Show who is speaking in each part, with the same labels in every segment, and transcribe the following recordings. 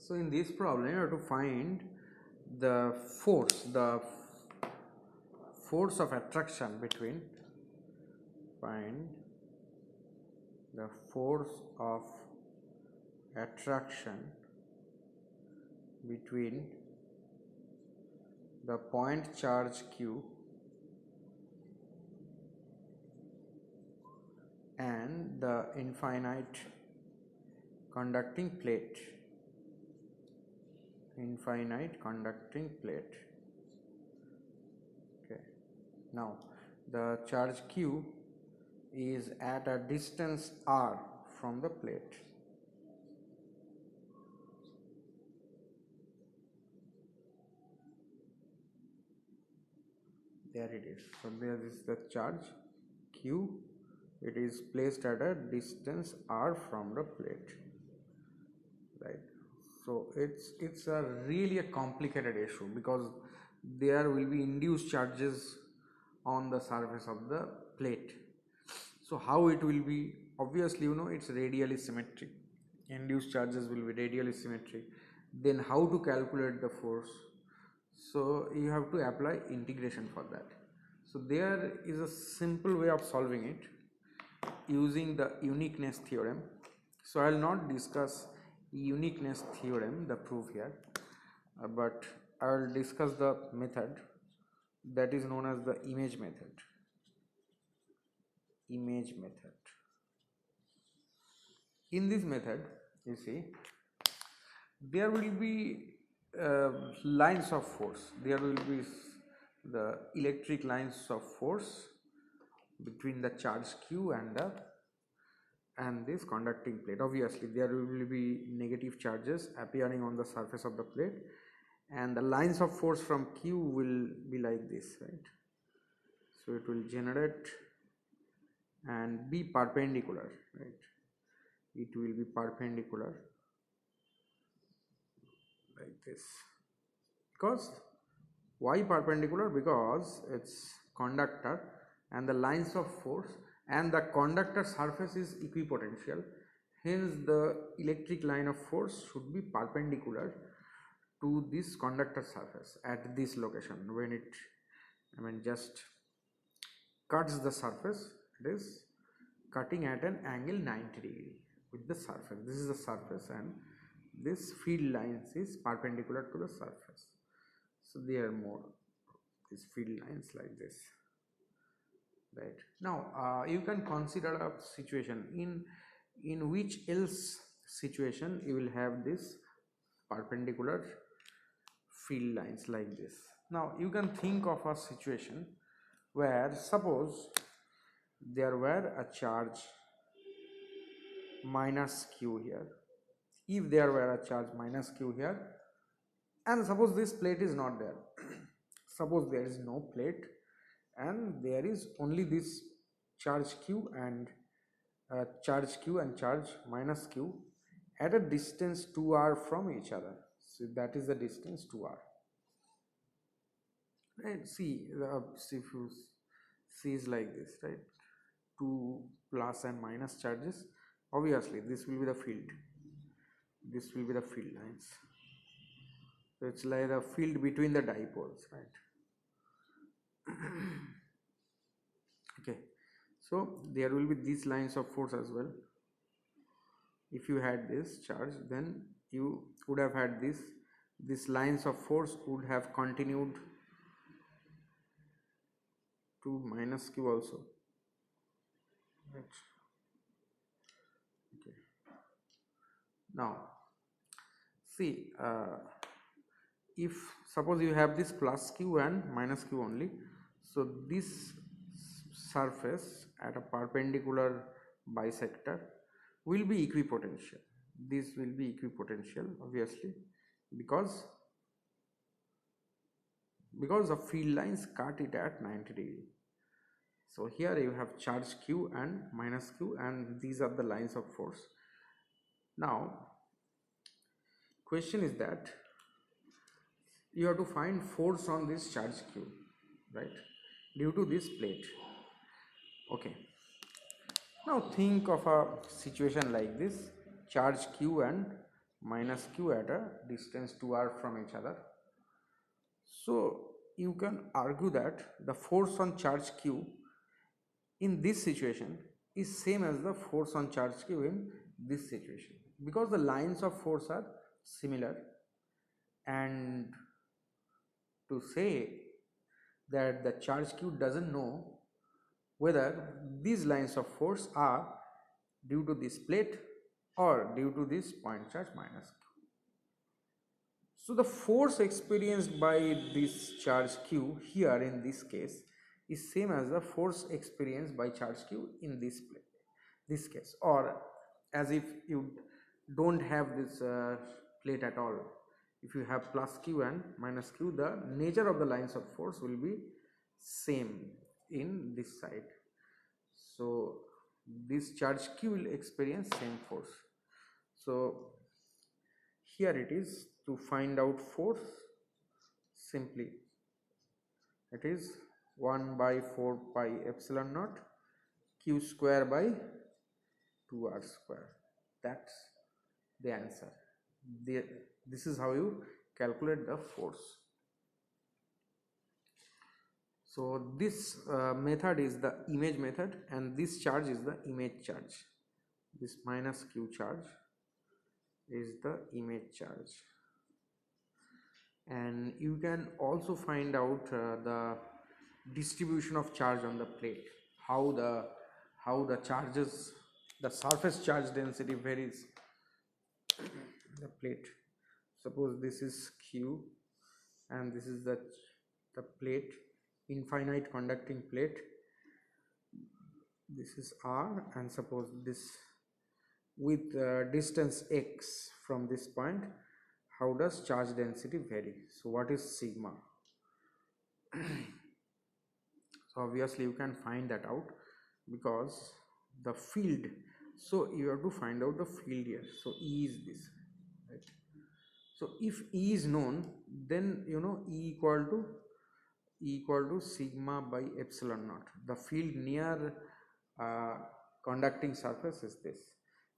Speaker 1: So in this problem you have to find the force of attraction between, find the force of attraction between the point charge q and the infinite conducting plate. Okay, now the charge q is at a distance r from the plate. There it is. So there is the charge q, it is placed at a distance r from the plate, right? So it's a really a complicated issue because there will be induced charges on the surface of the plate. So how it will be? Obviously, you know, it's radially symmetric. Induced charges will be radially symmetric. Then how to calculate the force? So you have to apply integration for that. So there is a simple way of solving it using the uniqueness theorem. So I will not discuss uniqueness theorem, the proof here, but I will discuss the method that is known as the image method. In this method, you see, there will be lines of force. There will be the electric lines of force between the charge q and this conducting plate. Obviously there will be negative charges appearing on the surface of the plate, and the lines of force from q will be like this, right? So it will generate and be perpendicular, right? It will be perpendicular like this. Because why perpendicular? Because it's conductor and the lines of force and the conductor surface is equipotential, hence the electric line of force should be perpendicular to this conductor surface at this location. When it just cuts the surface, it is cutting at an angle 90 degree with the surface. This is the surface and this field lines is perpendicular to the surface. So there are more these field lines like this, right? Now you can consider a situation in which else situation you will have this perpendicular field lines like this. Now you can think of a situation where suppose there were a charge minus q here. If there were a charge minus q here, and suppose this plate is not there, suppose there is no plate and there is only this charge q and charge minus q at a distance 2r from each other. So that is the distance 2r, right? See, if you see is like this, right? 2 plus and minus charges. Obviously this will be the field, this will be the field lines. So it's like the field between the dipoles, right? Okay, so there will be these lines of force as well. If you had this charge, then you would have had these lines of force would have continued to minus q also, right? Okay, now see, if suppose you have this plus q and minus q only, so this surface at a perpendicular bisector will be equipotential. This will be equipotential, obviously, because the field lines cut it at 90 degree. So here you have charge q and minus q, and these are the lines of force. Now question is that you have to find force on this charge q, right, due to this plate. Okay, now think of a situation like this: charge q and minus q at a distance 2r from each other. So you can argue that the force on charge q in this situation is same as the force on charge q in this situation, because the lines of force are similar. And to say that the charge q doesn't know whether these lines of force are due to this plate or due to this point charge minus q. So the force experienced by this charge q here in this case is same as the force experienced by charge q in this case, or as if you don't have this plate at all. If you have plus q and minus q, the nature of the lines of force will be same in this side. So this charge q will experience same force. So here it is, to find out force, simply it is 1 by 4 pi epsilon naught q square by 2r square. That's the answer. This is how you calculate the force. So this method is the image method, and this charge is the image charge. This minus q charge is the image charge. And you can also find out the distribution of charge on the plate, how the charges, the surface charge density varies the plate. Suppose this is q and this is the plate, infinite conducting plate. This is r, and suppose this with distance x from this point, how does charge density vary? So what is sigma? So obviously you can find that out, because the field, so you have to find out the field here. So E is this, right? So if E is known, then you know E equal to sigma by epsilon naught. The field near conducting surface is this,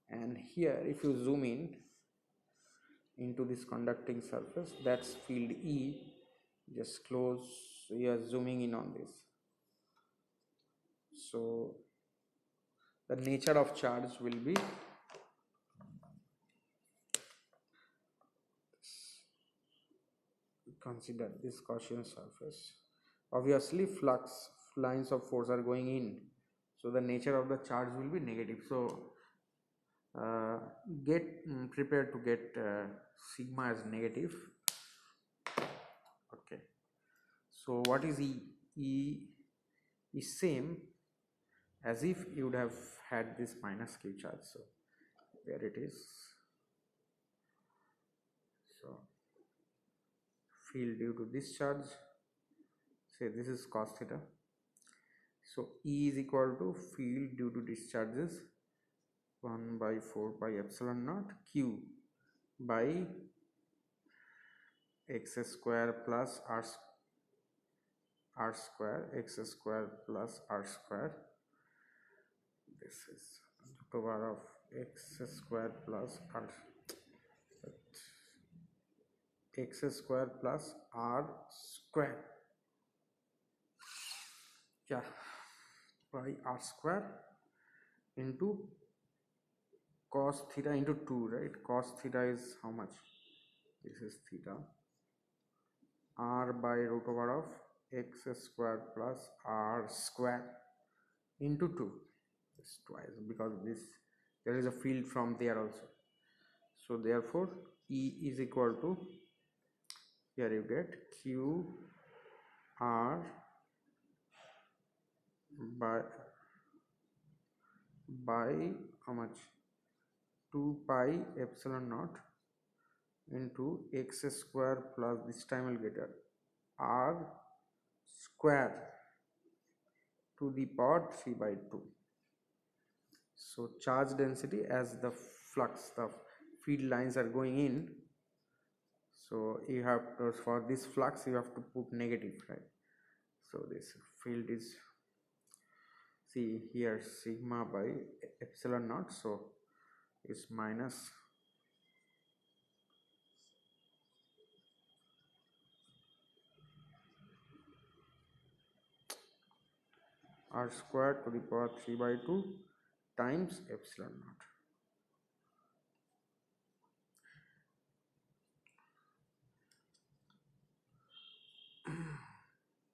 Speaker 1: and here if you zoom in into this conducting surface, that's field E. Just close, we are zooming in on this. So the nature of charge will be consider this Gaussian surface. Obviously flux lines of force are going in, so the nature of the charge will be negative. So get prepared to get sigma as negative. Okay, so what is E? E is same as if you would have had this minus q charge. So where it is, so field due to this charge, say this is cos theta. So E is equal to field due to discharges 1 by 4 pi epsilon naught q by x square plus r square, x square plus r square. This is root over of x square plus r, x square plus r square, yeah, by r square into cos theta into 2, right? Cos theta is how much? This is theta, r by root over of x square plus r square into 2. It's twice, because this there is a field from there also. So therefore E is equal to, here you get q r by how much? 2 pi epsilon naught into x square plus, this time I'll get r square to the power 3 by 2. So charge density as the flux, the field lines are going in, so you have to, for this flux you have to put negative, right? So this field is, see here, sigma by epsilon naught, so it's minus r square to the power 3 by 2 times epsilon naught.